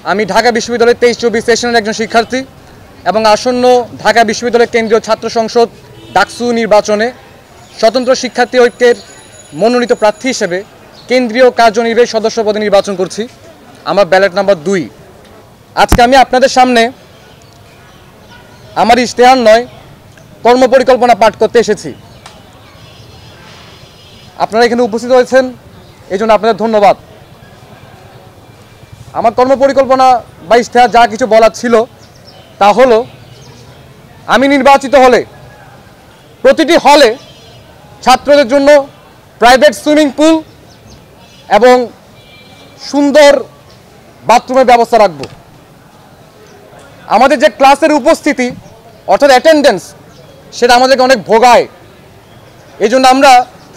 আমি ঢাকা বিশ্ববিদ্যালয়ের 23-24 সেশনের একজন শিক্ষার্থী এবং আসন্ন ঢাকা বিশ্ববিদ্যালয়ের কেন্দ্রীয় ছাত্র সংসদ ডাকসু নির্বাচনে স্বতন্ত্র শিক্ষার্থী ঐক্যের মনোনীত প্রার্থী হিসেবে কেন্দ্রীয় কার্যনির্বাহী সদস্য পদে নির্বাচন করছি। আমার ব্যালট নাম্বার 2। আজকে আমি আপনাদের সামনে আমার ইশতেহার নয়, কর্মপরিকল্পনা পাঠ করতে এসেছি। আপনারা এখানে উপস্থিত হয়েছেন, এই জন্য আপনাদের ধন্যবাদ। আমার কর্মপরিকল্পনা বা ইশতেহার যা কিছু বলার ছিল তা হলো, আমি নির্বাচিত হলে প্রতিটি হলে ছাত্রদের জন্য প্রাইভেট সুইমিং পুল এবং সুন্দর বাথরুমের ব্যবস্থা রাখব। আমাদের যে ক্লাসের উপস্থিতি অর্থাৎ অ্যাটেন্ডেন্স, সেটা আমাদেরকে অনেক ভোগায়। এই জন্য আমরা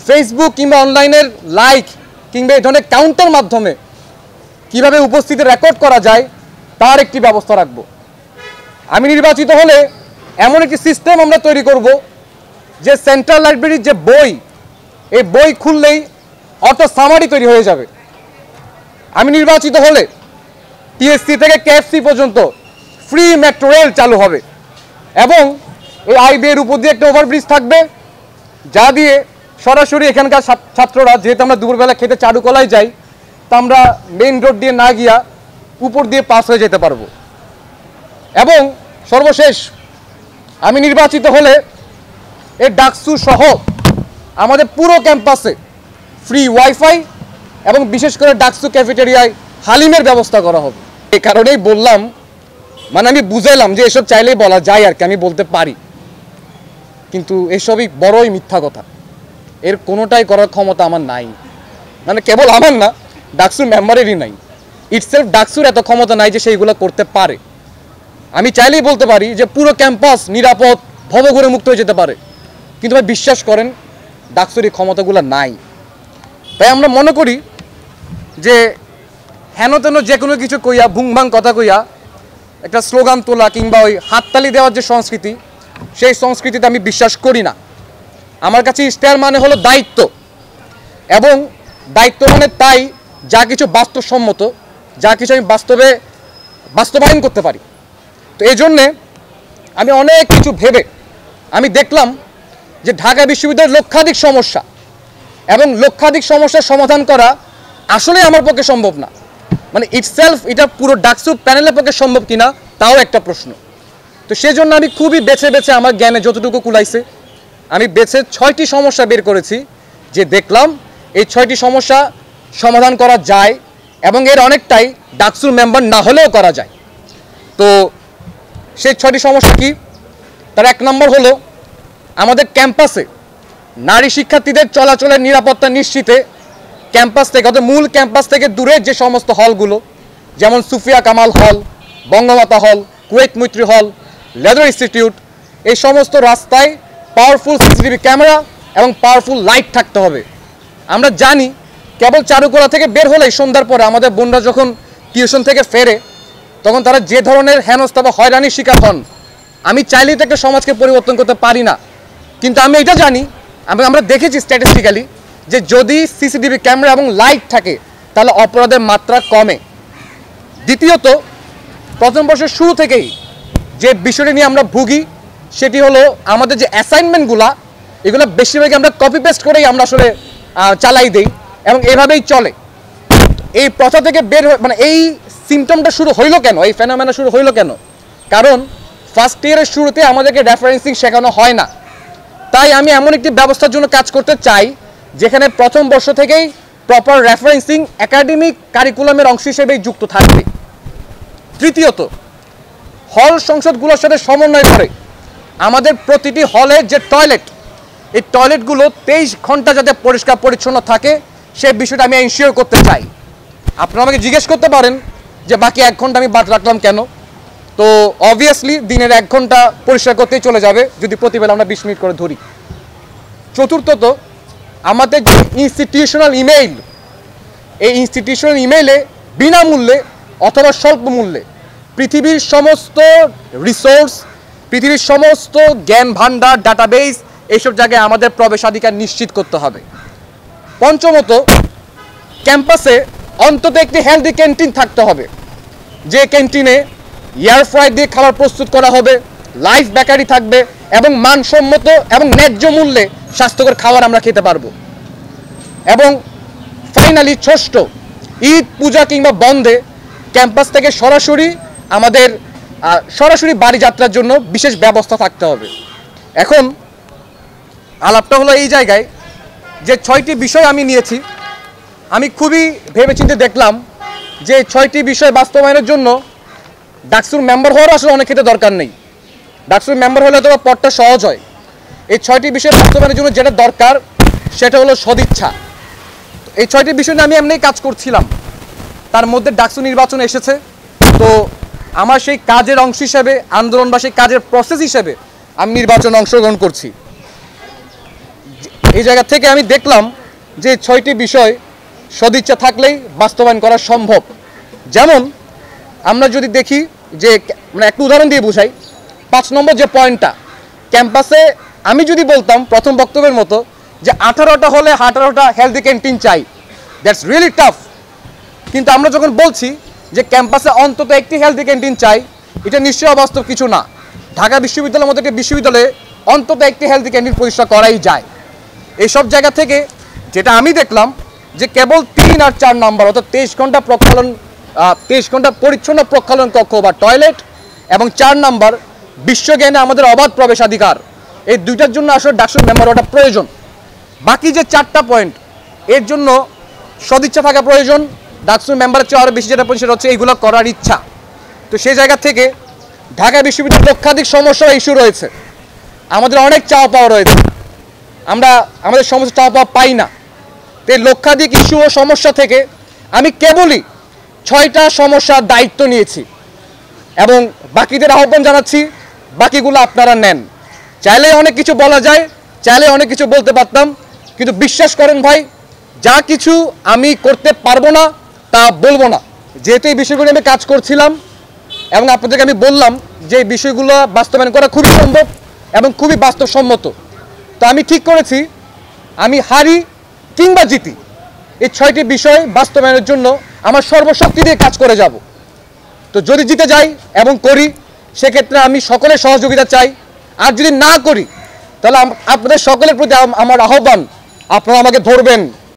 ফেসবুক কিংবা অনলাইনের লাইক কিংবা এই ধরনের কাউন্টের মাধ্যমে কিভাবে উপস্থিতি রেকর্ড করা যায় তার একটি ব্যবস্থা রাখব। আমি নির্বাচিত হলে এমন একটি সিস্টেম আমরা তৈরি করব যে সেন্ট্রাল লাইব্রেরির যে বই, এই বই খুললেই অটো সামারি তৈরি হয়ে যাবে। আমি নির্বাচিত হলে টিএসসি থেকে কেএফসি পর্যন্ত ফ্রি মেট্রো রেল চালু হবে এবং এই আইবিএর উপর দিয়ে একটা ওভারব্রিজ থাকবে, যা দিয়ে সরাসরি এখানকার ছাত্ররা, যেহেতু আমরা দুপুরবেলা খেতে চারুকলায় যাই, তা আমরা মেইন রোড দিয়ে না গিয়া উপর দিয়ে পাস হয়ে যেতে পারবো। এবং সর্বশেষ, আমি নির্বাচিত হলে এই ডাকসু সহ আমাদের পুরো ক্যাম্পাসে ফ্রি ওয়াইফাই এবং বিশেষ করে ডাকসু ক্যাফেটেরিয়ায় হালিমের ব্যবস্থা করা হবে। এই কারণেই বললাম, মানে আমি বুঝাইলাম যে এসব চাইলেই বলা যায় আর কি, আমি বলতে পারি, কিন্তু এসবই বড়ই মিথ্যা কথা। এর কোনোটাই করার ক্ষমতা আমার নাই, মানে কেবল আমার না, ডাকসুর মেম্বারেরই নাই। ইটসেলফ ডাকসুর এত ক্ষমতা নাই যে সেইগুলো করতে পারে। আমি চাইলেই বলতে পারি যে পুরো ক্যাম্পাস নিরাপদ, ভবঘুরে মুক্ত হয়ে যেতে পারে, কিন্তু ভাই বিশ্বাস করেন ডাকসুর এই ক্ষমতাগুলো নাই। তাই আমরা মনে করি যে হেন তেন যে কোনো কিছু কইয়া, ভুংভাং কথা কইয়া একটা স্লোগান তোলা কিংবা ওই হাততালি দেওয়ার যে সংস্কৃতি, সেই সংস্কৃতিতে আমি বিশ্বাস করি না। আমার কাছে ইশতেহার মানে হলো দায়িত্ব, এবং দায়িত্ব মানে তাই যা কিছু বাস্তবসম্মত, যা কিছু আমি বাস্তবায়ন করতে পারি। তো এই জন্যে আমি অনেক কিছু ভেবে আমি দেখলাম যে ঢাকা বিশ্ববিদ্যালয়ের লক্ষাধিক সমস্যা, এবং লক্ষাধিক সমস্যার সমাধান করা আসলে আমার পক্ষে সম্ভব না। মানে ইটসেলফ এটা পুরো ডাকসু প্যানেলের পক্ষে সম্ভব কিনা তাও একটা প্রশ্ন। তো সেজন্য আমি খুবই বেছে বেছে, আমার জ্ঞানে যতটুকু কুলাইছে, আমি বেছে 6টি সমস্যা বের করেছি, যে দেখলাম এই 6টি সমস্যা সমাধান করা যায় এবং এর অনেকটাই ডাকসুর মেম্বার না হলেও করা যায়। তো সেই 6টি সমস্যা কি? তার 1 নম্বর হলো, আমাদের ক্যাম্পাসে নারী শিক্ষার্থীদের চলাচলের নিরাপত্তা নিশ্চিতে ক্যাম্পাস থেকে, অর্থাৎ মূল ক্যাম্পাস থেকে দূরে যে সমস্ত হলগুলো, যেমন সুফিয়া কামাল হল, বঙ্গমাতা হল, কুয়েত মৈত্রী হল, লেদার ইনস্টিটিউট, এই সমস্ত রাস্তায় পাওয়ারফুল সিসিটিভি ক্যামেরা এবং পাওয়ারফুল লাইট থাকতে হবে। আমরা জানি কেবল চারুকলা থেকে বের হলেই সন্ধ্যার পরে আমাদের বোনরা যখন টিউশন থেকে ফেরে, তখন তারা যে ধরনের হেনস্থা বা হয়রানির শিকার হন, আমি চাইলেই তো একটা সমাজকে পরিবর্তন করতে পারি না। কিন্তু আমি এটা জানি, আমরা দেখেছি স্ট্যাটিস্টিক্যালি, যে যদি সিসিটিভি ক্যামেরা এবং লাইট থাকে তাহলে অপরাধের মাত্রা কমে। দ্বিতীয়ত, প্রথম বর্ষের শুরু থেকেই যে বিষয়টি নিয়ে আমরা ভুগি, সেটি হলো আমাদের যে অ্যাসাইনমেন্টগুলো, এগুলো বেশিরভাগই আমরা কপি পেস্ট করেই আমরা আসলে চালাই দেই এবং এভাবেই চলে। এই প্রথা থেকে বের মানে এই সিমটমটা শুরু হইলো কেন, এই ফেনোমেনা শুরু হইলো কেন? কারণ ফার্স্ট ইয়ারের শুরুতে আমাদেরকে রেফারেন্সিং শেখানো হয় না। তাই আমি এমন একটি ব্যবস্থার জন্য কাজ করতে চাই যেখানে প্রথম বর্ষ থেকেই প্রপার রেফারেন্সিং একাডেমিক কারিকুলামের অংশ হিসেবেই যুক্ত থাকবে। তৃতীয়ত, হল সংসদগুলোর সাথে সমন্বয় করে আমাদের প্রতিটি হলে যে টয়লেট, এই টয়লেটগুলো 23 ঘন্টা যাতে পরিষ্কার পরিচ্ছন্ন থাকে, সেই বিষয়টা আমি এনশিওর করতে চাই। আপনারা আমাকে জিজ্ঞেস করতে পারেন যে বাকি 1 ঘন্টা আমি বাদ রাখলাম কেন? তো অবভিয়াসলি দিনের 1 ঘন্টা পরিষ্কার করতেই চলে যাবে যদি প্রতিবেলা আমরা 20 মিনিট করে ধরি। চতুর্থত, আমাদের যে ইনস্টিটিউশনাল ইমেইল, এই ইনস্টিটিউশনাল ইমেইলে বিনামূল্যে অথবা স্বল্প মূল্যে পৃথিবীর সমস্ত রিসোর্স, পৃথিবীর সমস্ত জ্ঞান ভান্ডার, ডাটাবেস, এইসব জায়গায় আমাদের প্রবেশাধিকার নিশ্চিত করতে হবে। পঞ্চমত, ক্যাম্পাসে অন্তত একটি হেলদি ক্যান্টিন থাকতে হবে। যে ক্যান্টিনে এয়ার ফ্রাই দিয়ে খাবার প্রস্তুত করা হবে, লাইফ বেকারি থাকবে এবং মানসম্মত এবং ন্যায্য মূল্যে স্বাস্থ্যকর খাবার আমরা খেতে পারবো। এবং ফাইনালি ষষ্ঠ, ঈদ পূজা কিংবা বন্ধে ক্যাম্পাস থেকে সরাসরি বাড়ি যাত্রার জন্য বিশেষ ব্যবস্থা থাকতে হবে। এখন আলাপটা হলো এই জায়গায় যে 6টি বিষয় আমি নিয়েছি। আমি খুবই ভেবেচিন্তে দেখলাম যে 6টি বিষয় বাস্তবায়নের জন্য ডাকসুর মেম্বার হওয়ার আসলে অনেক ক্ষেত্রে দরকার নেই। ডাকসুর মেম্বার হলে তো পথটা সহজ হয়। এই 6টি বিষয় বাস্তবায়নের জন্য যেটা দরকার সেটা হলো সদিচ্ছা। এই 6টি বিষয় নিয়ে আমি এমনিই কাজ করছিলাম, তার মধ্যে ডাকসু নির্বাচন এসেছে। তো আমার সেই কাজের অংশ হিসেবে, আন্দোলন বা সেই কাজের প্রসেস হিসেবে আমি নির্বাচনে অংশগ্রহণ করছি। এই জায়গা থেকে আমি দেখলাম যে 6টি বিষয় সদিচ্ছা থাকলেই বাস্তবায়ন করা সম্ভব। যেমন আমরা যদি দেখি যে মানে একটা উদাহরণ দিয়ে বুঝাই, 5 নম্বর যে পয়েন্টটা, ক্যাম্পাসে আমি যদি বলতাম প্রথম বক্তব্যের মতো যে 18টা হলে 18টা হেলদি ক্যান্টিন চাই, দ্যাটস রিয়েলি টাফ। কিন্তু আমরা যখন বলছি যে ক্যাম্পাসে অন্তত একটি হেলদি ক্যান্টিন চাই, এটা নিশ্চয়ই অবাস্তব কিছু না। ঢাকা বিশ্ববিদ্যালয়ের মতো একটি বিশ্ববিদ্যালয়ে অন্তত একটি হেলদি ক্যান্টিন প্রতিষ্ঠা করাই যায়। এইসব জায়গা থেকে যেটা আমি দেখলাম যে কেবল 3 আর 4 নাম্বার অর্থাৎ 23 ঘন্টা পরিচ্ছন্ন প্রক্ষালন কক্ষ বা টয়লেট এবং 4 নাম্বার বিশ্বজ্ঞানে আমাদের অবাধ প্রবেশাধিকার, এই দুইটার জন্য আসলে ডাকসুর মেম্বার হওয়াটা প্রয়োজন। বাকি যে 4টা পয়েন্ট, এর জন্য সদিচ্ছা থাকা প্রয়োজন। ডাকসুর মেম্বারের চেয়ে আরও বেশি যেটা প্রয়োজন সেটা হচ্ছে এইগুলো করার ইচ্ছা। তো সেই জায়গা থেকে ঢাকা বিশ্ববিদ্যালয়ের লক্ষাধিক সমস্যা ইস্যু রয়েছে, আমাদের অনেক চাওয়া পাওয়া রয়েছে, আমরা আমাদের সমস্যা চাওয়া পাওয়া পাই না। তো এই লক্ষাধিক ইস্যু ও সমস্যা থেকে আমি কেবলই 6টা সমস্যার দায়িত্ব নিয়েছি এবং বাকিদের আহ্বান জানাচ্ছি বাকিগুলো আপনারা নেন। চাইলে অনেক কিছু বলা যায়, চাইলে অনেক কিছু বলতে পারতাম, কিন্তু বিশ্বাস করেন ভাই, যা কিছু আমি করতে পারবো না তা বলবো না। যেহেতু এই বিষয়গুলো আমি কাজ করছিলাম এবং আপনাদেরকে আমি বললাম যে এই বিষয়গুলো বাস্তবায়ন করা খুবই সম্ভব এবং খুবই বাস্তবসম্মত। তো আমি ঠিক করেছি আমি হারি কিংবা জিতি, এই 6টি বিষয় বাস্তবায়নের জন্য আমার সর্বশক্তি দিয়ে কাজ করে যাব। তো যদি জিতে যাই এবং করি, সেক্ষেত্রে আমি সকলের সহযোগিতা চাই। আর যদি না করি, তাহলে আপনাদের সকলের প্রতি আমার আহ্বান, আপনারা আমাকে ধরবেন,